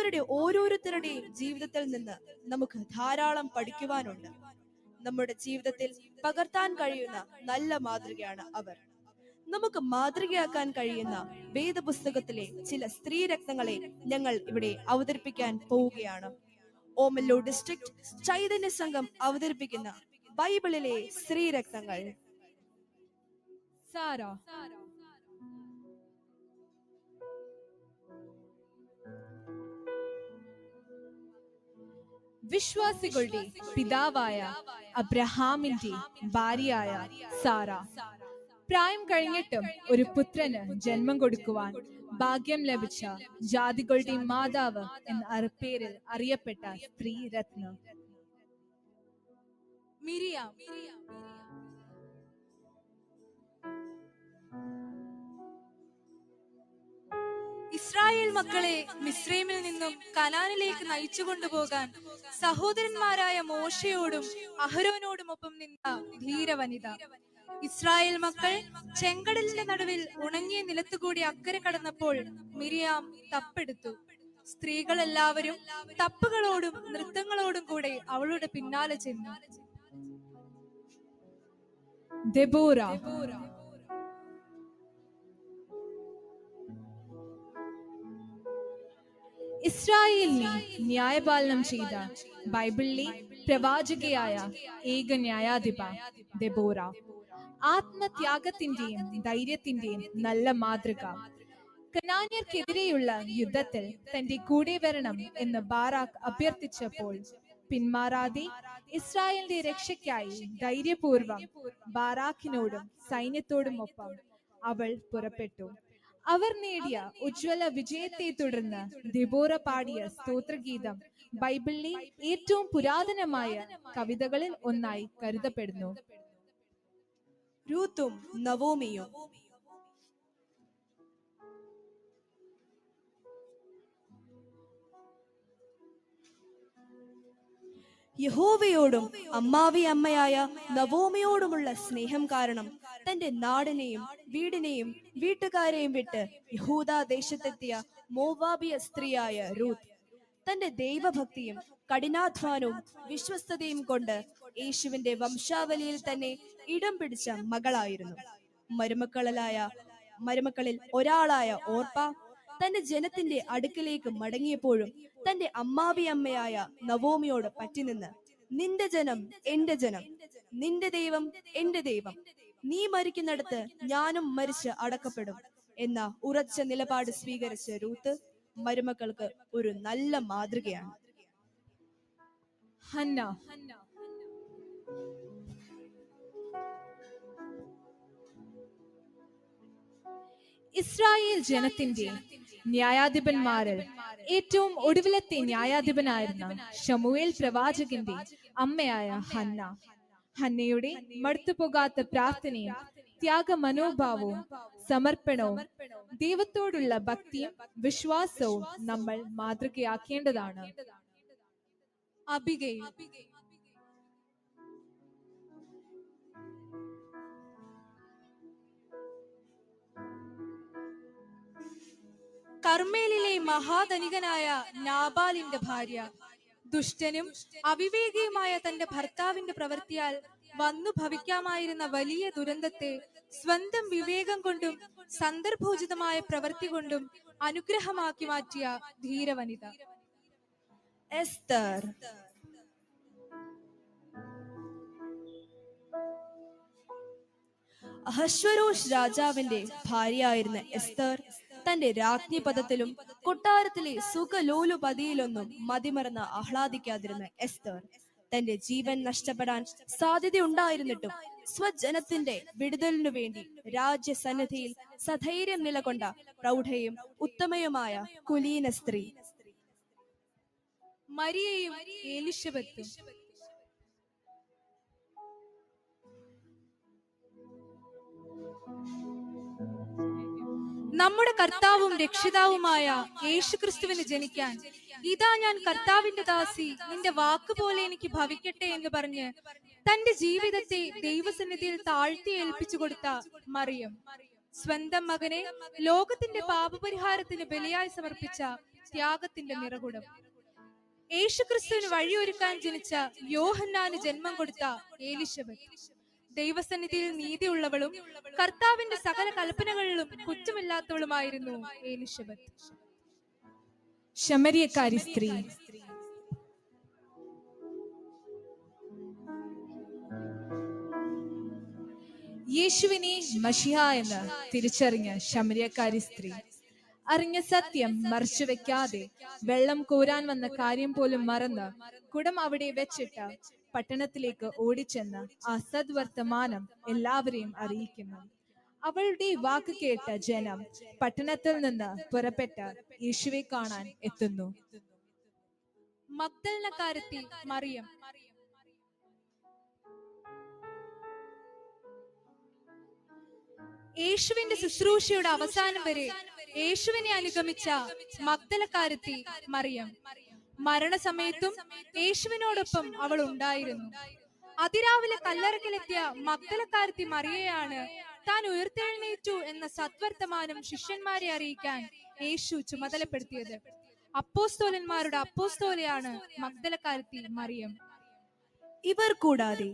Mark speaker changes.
Speaker 1: അവരുടെ ഓരോരുത്തരുടെയും ജീവിതത്തിൽ നിന്ന് നമുക്ക് ധാരാളം പഠിക്കുവാനുണ്ട്. നമ്മുടെ ജീവിതത്തിൽ പകർത്താൻ കഴിയുന്ന നല്ല മാതൃകയാണ് അവർ. നമുക്ക് മാതൃകയാക്കാൻ കഴിയുന്ന വേദപുസ്തകത്തിലെ ചില സ്ത്രീരത്നങ്ങളെ ഞങ്ങൾ ഇവിടെ അവതരിപ്പിക്കാൻ പോവുകയാണ്. ഓമല്ലൂർ ഡിസ്ട്രിക്ട് ചൈതന്യ സംഘം അവതരിപ്പിക്കുന്ന ബൈബിളിലെ സ്ത്രീരത്നങ്ങൾ.
Speaker 2: സാറ. വിശ്വാസികളുടെ പിതാവായ അബ്രഹാമിന്റെ ഭാര്യയായ സാറ പ്രായം കഴിഞ്ഞിട്ടും ഒരു പുത്രന് ജന്മം കൊടുക്കുവാൻ ഭാഗ്യം ലഭിച്ച ജാതികളുടെ മാതാവ് എന്ന പേരിൽ അറിയപ്പെട്ട സ്ത്രീ രത്നം മിരിയാം.
Speaker 3: ഇസ്രായേൽ മക്കളെ മിസ്രൈമിൽ നിന്നും കനാനിലേക്ക് നയിച്ചു കൊണ്ടുപോകാൻ സഹോദരന്മാരായ മോശയോടും അഹരോനോടുമൊപ്പം നിന്ന ധീരവനിത. ഇസ്രായേൽ മക്കൾ ചെങ്കടലിന്റെ നടുവിൽ ഉണങ്ങിയ നിലത്തുകൂടി അക്കരെ കടന്നപ്പോൾ മിരിയാം തപ്പെടുത്തു. സ്ത്രീകൾ എല്ലാവരും തപ്പുകളോടും നൃത്തങ്ങളോടും കൂടെ അവളുടെ പിന്നാലെ ചെന്നു.
Speaker 2: ദെബോറ. ഇസ്രായേലിനെ ന്യായപാലനം ചെയ്ത ബൈബിളിലെ പ്രവാചകയായ ഏക ന്യായാധിപ ദെബോറ ആത്മത്യാഗത്തിന്റെയും ധൈര്യത്തിന്റെയും നല്ല മാതൃക. കനാന്യർക്കെതിരെയുള്ള യുദ്ധത്തിൽ തന്റെ കൂടെ വരണം എന്ന് ബാറാക്ക് അഭ്യർത്ഥിച്ചപ്പോൾ പിന്മാറാതെ ഇസ്രായേലിന്റെ രക്ഷയ്ക്കായി ധൈര്യപൂർവം ബാറാക്കിനോടും സൈന്യത്തോടുമൊപ്പം അവൾ പുറപ്പെട്ടു. അവർ നേടിയ ഉജ്ജ്വല വിജയത്തെ തുടർന്ന് ദെബോറ പാടിയ സ്തോത്രഗീതം ബൈബിളിലെ ഏറ്റവും പുരാതനമായ കവിതകളിൽ ഒന്നായി കരുതപ്പെടുന്നു.
Speaker 1: രൂത്തും നവോമിയും. യഹോവയോടും അമ്മാവി അമ്മയായ നവോമിയോടുമുള്ള സ്നേഹം കാരണം തന്റെ നാടിനെയും വീടിനെയും വീട്ടുകാരെയും വിട്ട് യഹൂദാ ദേശത്തെത്തിയ മോവാബിയ സ്ത്രീയായ റൂത്ത് തന്റെ ദൈവഭക്തിയും കഠിനാധ്വാനവും വിശ്വസ്തതയും കൊണ്ട് യേശുവിന്റെ വംശാവലിയിൽ തന്നെ ഇടം പിടിച്ച മകളായിരുന്നു. മരുമക്കളിൽ ഒരാളായ ഓർപ്പ തന്റെ ജനത്തിന്റെ അടുക്കിലേക്ക് മടങ്ങിയപ്പോഴും തന്റെ അമ്മാവി അമ്മയായ നവോമിയോട് പറ്റിനിന്ന്, നിന്റെ ജനം എന്റെ ജനം, നിന്റെ ദൈവം എന്റെ ദൈവം, നീ മരിക്കുന്നിടത്ത് ഞാനും മരിച്ച് അടക്കപ്പെടും എന്ന ഉറച്ച നിലപാട് സ്വീകരിച്ച രൂത്ത് മരുമക്കൾക്ക് ഒരു നല്ല മാതൃകയാണ്.
Speaker 2: ഹന്ന. ഇസ്രായേൽ ജനത്തിന്റെ ന്യായാധിപന്മാരിൽ ഏറ്റവും ഒടുവിലത്തെ ന്യായാധിപനായിരുന്ന ശമൂവേൽ പ്രവാചകന്റെ അമ്മയായ ഹന്ന. ഹന്നയുടെ മടുത്തുപോകാത്ത പ്രാർത്ഥനയും ത്യാഗമനോഭാവവും സമർപ്പണവും ദൈവത്തോടുള്ള ഭക്തിയും വിശ്വാസവും നമ്മൾ മാതൃകയാക്കേണ്ടതാണ്.
Speaker 3: അബിഗയിൽ. കർമ്മേലിലെ മഹാധനികനായ നാബാലിന്റെ ഭാര്യ. ദുഷ്ടനും അവിവേകിയുമായ തന്റെ ഭർത്താവിന്റെ പ്രവൃത്തിയാൽ വന്നു ഭവിക്കാമായിരുന്ന വലിയ ദുരന്തത്തെ സ്വന്തം വിവേകം കൊണ്ടും സന്ദർഭോചിതമായ പ്രവൃത്തി കൊണ്ടും അനുഗ്രഹമാക്കി മാറ്റിയ ധീരവനിത.
Speaker 1: എസ്തർ. അഹശ്വരോഷ് രാജാവിന്റെ ഭാര്യയായിരുന്ന എസ്തർ തന്റെ രാജ്ഞി പദത്തിലും കൊട്ടാരത്തിലെ സുഖലോലുപതിയിലൊന്നും മതിമറന്ന് ആഹ്ലാദിക്കാതിരുന്ന എസ്തർ തന്റെ ജീവൻ നഷ്ടപ്പെടാൻ സാധ്യതയുണ്ടായിരുന്നിട്ടും സ്വജനത്തിന്റെ വിടുതലിനു വേണ്ടി രാജ്യസന്നിധിയിൽ സധൈര്യം നിലകൊണ്ട പ്രൗഢയും ഉത്തമയുമായ കുലീന സ്ത്രീ.
Speaker 3: മരിയയും എലിശബത്തും. നമ്മുടെ കർത്താവും രക്ഷിതാവുമായ യേശുക്രിസ്തുവിന് ജനിക്കാൻ ഇതാ ഞാൻ കർത്താവിന്റെ ദാസി, നിന്റെ വാക്കുപോലെ എനിക്ക് ഭവിക്കട്ടെ എന്ന് പറഞ്ഞ് തന്റെ ജീവിതത്തെ ദൈവസന്നിധിയിൽ താഴ്ത്തി ഏൽപ്പിച്ചു കൊടുത്ത മറിയം, സ്വന്തം മകനെ ലോകത്തിന്റെ പാപപരിഹാരത്തിന് ബലിയായി സമർപ്പിച്ച ത്യാഗത്തിന്റെ നിറകുടം. യേശുക്രിസ്തുവിന് വഴിയൊരുക്കാൻ ജനിച്ച യോഹന്നാന് ജന്മം കൊടുത്ത ഏലിശബത്ത് ദൈവസന്നിധിയിൽ നീതിയുള്ളവളും കർത്താവിന്റെ സകല കൽപ്പനകളിലും കുറ്റമില്ലാത്തവളുമായിരുന്നു ഏലിശബത്ത്.
Speaker 2: ശമരിയക്കാരി സ്ത്രീ. യേശുവിനെ മശിഹ എന്ന് തിരിച്ചറിഞ്ഞ ശമരിയക്കാരി സ്ത്രീ അറിഞ്ഞ സത്യം മറച്ചുവെക്കാതെ വെള്ളം കോരാൻ വന്ന കാര്യം പോലും മറന്ന് കുടം അവിടെ വെച്ചിട്ട് പട്ടണത്തിലേക്ക് ഓടിച്ചെന്ന് ആ സദ്വർത്തമാനം എല്ലാവരെയും അറിയിക്കുന്നു. അവളുടെ വാക്ക് കേട്ട ജനം പട്ടണത്തിൽ നിന്ന് പുറപ്പെട്ട് യേശുവെ കാണാൻ എത്തുന്നു.
Speaker 3: മഗ്ദലനക്കാരത്തി മറിയം. യേശുവിന്റെ ശുശ്രൂഷയുടെ അവസാനം വരെ യേശുവിനെ അനുഗമിച്ച മഗ്ദലക്കാരത്തി മറിയം. മരണസമയത്തും യേശുവിനോടൊപ്പം അവൾ ഉണ്ടായിരുന്നു. അതിരാവിലെ കല്ലറക്കിലെത്തിയ മഗ്ദലക്കാരത്തി മറിയയാണ് താൻ ഉയർത്തെഴുന്നേറ്റു എന്ന സദ്വർത്തമാനം ശിഷ്യന്മാരെ അറിയിക്കാൻ യേശു ചുമതലപ്പെടുത്തിയത്. അപ്പോസ്തോലന്മാരുടെ അപ്പോസ്തോലയാണ് മഗ്ദലക്കാരത്തി മറിയം.
Speaker 1: ഇവർ കൂടാതെ